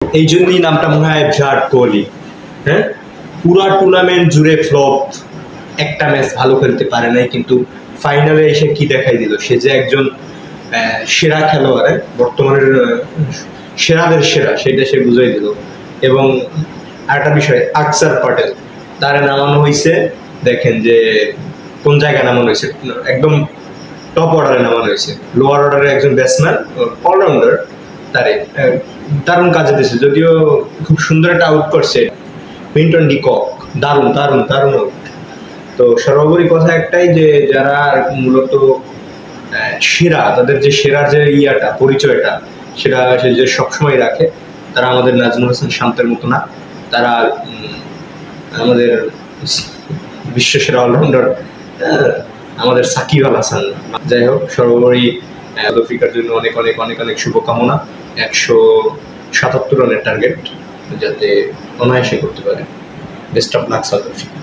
এই জন্যই নামটা মনে হয় বিরাট কোহলি। হ্যাঁ, পুরা টুর্নামেন্ট জুড়ে ফ্লপ, একটা ম্যাচ ভালো খেলতে পারে নাই, কিন্তু ফাইনালে এসে কি দেখাই দিল। সে যে একজন সেরা খেলোয়াড়, বর্তমানের সেরাদের সেরা, সেটা সে বুঝাই দিল। এবং আরেকটা বিষয়, আকসার প্যাটেল তারে নামানো হয়েছে, দেখেন যে কোন জায়গায় নামানো হয়েছে, একদম টপ অর্ডারে নামানো হয়েছে। লোয়ার অর্ডারে একজন ব্যাটসম্যান, অলরাউন্ডার, তারে দারুণ কাজে দিয়েছে। যদিও খুব সুন্দর একটা আউট করছে কুইন্টন ডি কক, দারুণ দারুণ দারুণ আউট। তো সর্বোপরি কথা একটাই, যে যারা মূলত সেরা, তাদের যে সেরার যে পরিচয়টা, সেটা সে যে সবসময় রাখে, তারা আমাদের নাজমুল হাসান শান্তের মতো না। তারা আমাদের বিশ্বসেরা অলরাউন্ডার আমাদের সাকিব আল হাসান। যাই হোক, সর্বোপরি সাউথ আফ্রিকার জন্য অনেক অনেক অনেক অনেক শুভকামনা। 177 রানের টার্গেট যাতে অনায়াসে করতে পারে। Best of luck south Africa.